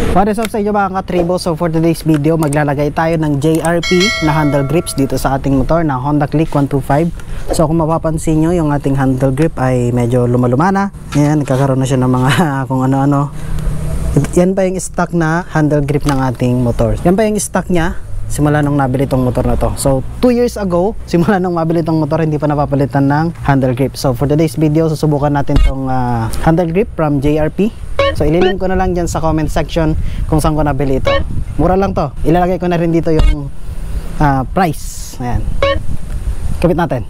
What is up sa inyo mga katribo? So for today's video, maglalagay tayo ng JRP na handle grips dito sa ating motor na Honda Click 125. So kung mapapansin nyo, yung ating handle grip ay medyo lumaluma na. Ayan, nagkakaroon na siya ng mga kung ano-ano. Yan pa yung stock na handle grip ng ating motor. Yan pa yung stock niya simula nung nabili itong motor na to. So 2 years ago, simula nung mabili itong motor, hindi pa napapalitan ng handle grip. So for today's video, susubukan natin itong handle grip from JRP. So ililink ko na lang dyan sa comment section kung saan ko nabili ito. Mura lang to. Ilalagay ko na rin dito yung price. Ayan. Kapit natin.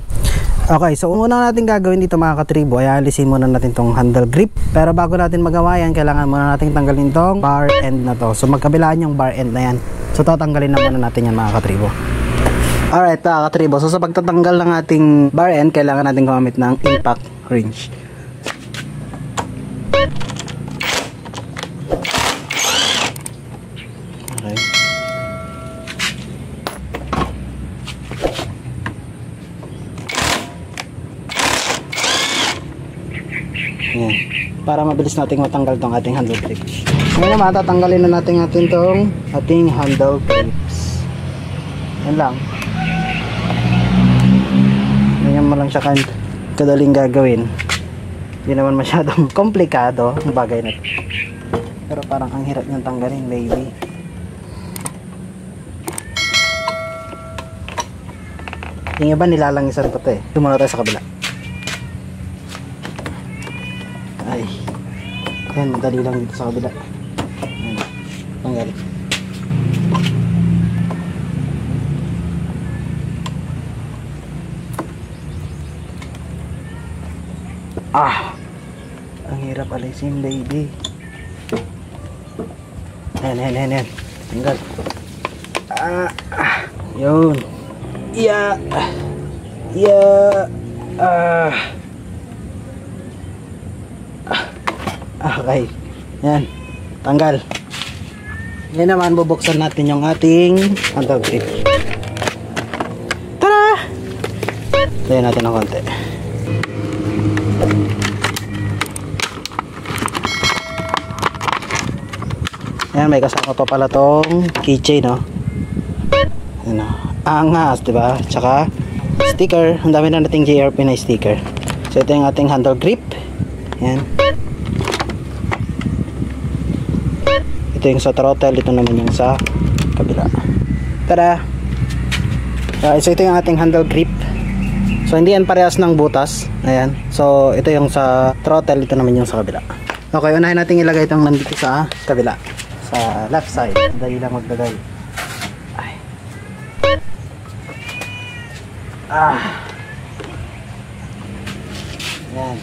Okay, so una natin gagawin dito mga katribo ay alisin muna natin tong handle grip. Pero bago natin magawa yan, kailangan muna natin tanggalin tong bar end na to. So magkabilaan yung bar end na yan. So tatanggalin na muna natin yan mga katribo. Alright mga katribo, so sa pagtatanggal ng ating bar end, kailangan natin gumamit ng impact wrench. Okay. Ayan. Para mabilis nating matanggal tong ating handle grips. Ngayon naman, tatanggalin na natin tong ating handle grips. Yan lang. Ganyan mo lang siya kadaling gagawin. Hindi naman masyadong komplikado ang bagay na ito. Pero parang ang hirap niyang tanggalin, baby. Yung iba nilalangisan pa ito eh. Tumula tayo sa kabila. Ay. Yan, madali lang dito sa kabila. Yan. Tanggal. Ang hirap alisin, baby. Yan. Tanggal. Yun. Okay. Yan. Tanggal. Ngayon naman, bubuksan natin yung ating handle grip. Tara! Tayo natin ng konti. Ayan, may kasama pa pala tong keychain, no? Ano, angas, diba? Tsaka sticker. Ang dami na nating JRP na sticker. So ito yung ating handle grip. Ayan. Ito yung sa throttle. Ito naman yung sa kabila. Tada! So ito yung ating handle grip. So hindi yan parehas ng butas. Ayan. So ito yung sa throttle. Ito naman yung sa kabila. Okay, unahin natin ilagay itong nandito sa kabila. Sa left side. Dali lang maglagay. Ay. Yan.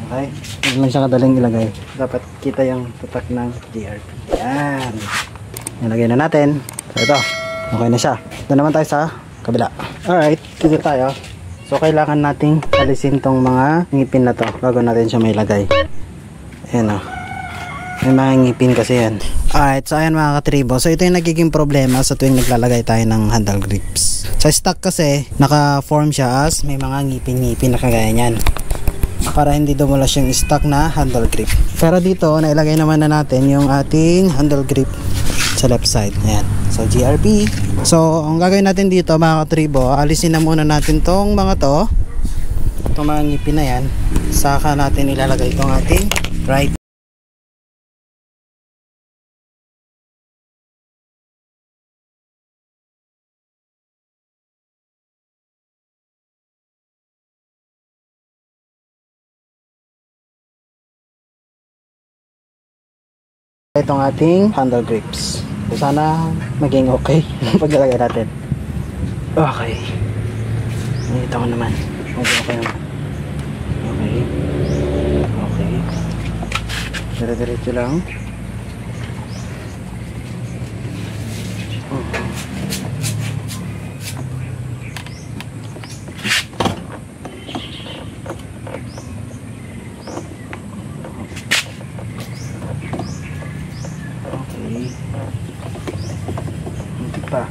Okay. Hindi lang siya kadaling ilagay. Dapat kita yung tutak ng JRP. Yan. Ilagay na natin. So ito. Okay na siya. Ito naman tayo sa kabila. Alright. Dito tayo. So kailangan nating alisin tong mga ngipin na to bago natin siya may lagay. Ayan o. May mga ngipin kasi yan. Alright, so ayan mga katribo. So ito yung nagiging problema sa tuwing naglalagay tayo ng handle grips. Sa stock kasi, naka-form siya as may mga ngipin-ngipin na kagaya nyan. Para hindi dumulas yung stock na handle grip. Pero dito, nailagay naman na natin yung ating handle grip sa left side. Ayan. So JRP. So, ang gagawin natin dito mga katribo, alisin na muna natin tong mga to. Itong mga ngipin na yan. Saka natin ilalagay itong ating right. Itong ating handle grips. So, sana maging okay paglalagay natin. Okay. Ito ko naman. Okay naman. Okay. Dire-diretso lang. Pa.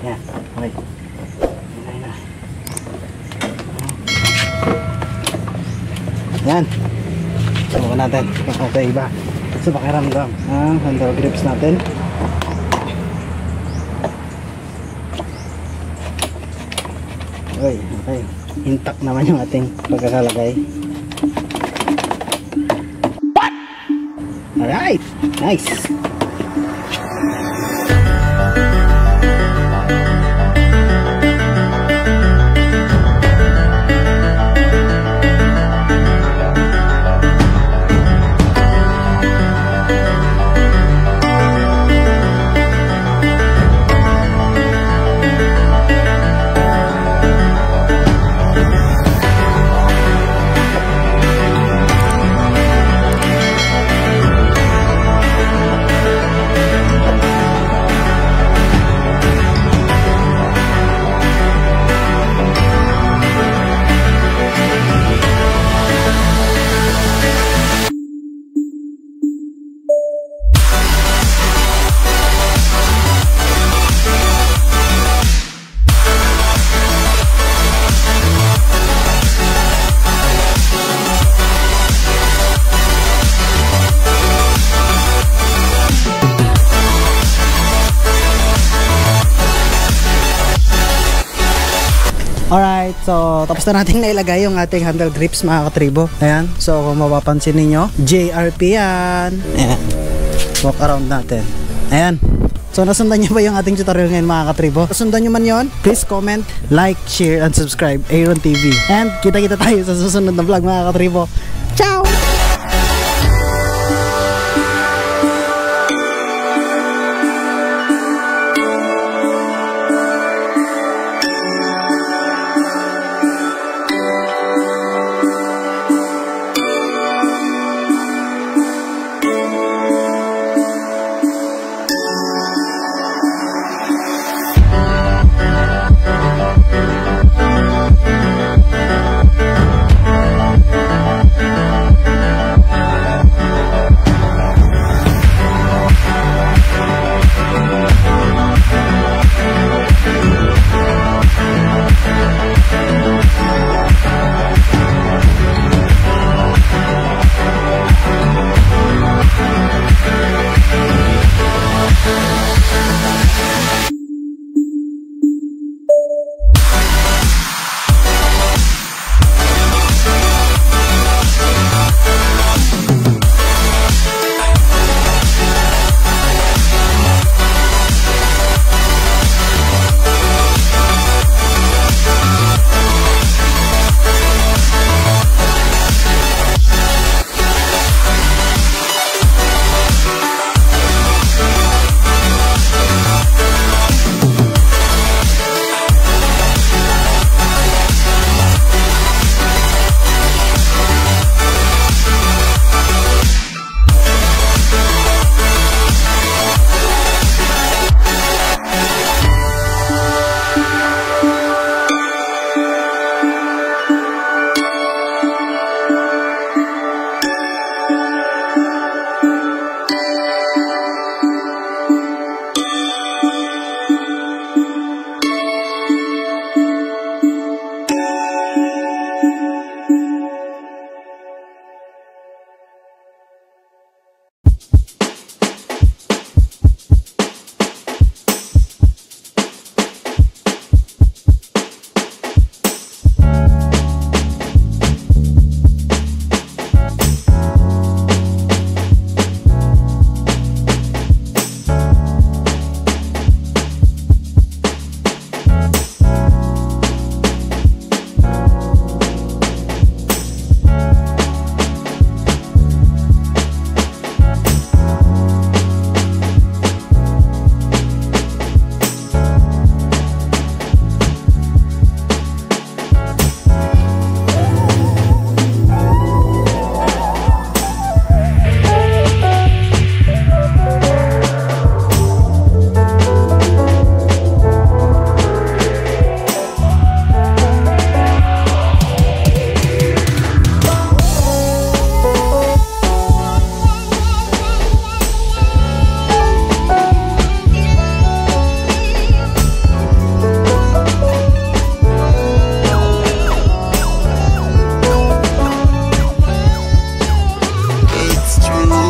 Yan, okay. Okay na. Yan. Subukan natin. natin kung okay ba sa pakiramdam ang handle grips natin. Okay, intact naman yung ating pagkakalagay. Alright, nice. Alright, so tapos na natin nailagay yung ating handle grips mga katribo. Ayan, so kung mapapansin ninyo, JRP yan. Ayan, walk around natin. Ayan, so nasundan nyo ba yung ating tutorial ngayon mga katribo? Nasundan nyo man yon, please comment, like, share, and subscribe Aaron TV. And kita-kita tayo sa susunod na vlog mga katribo. Ciao! it's true.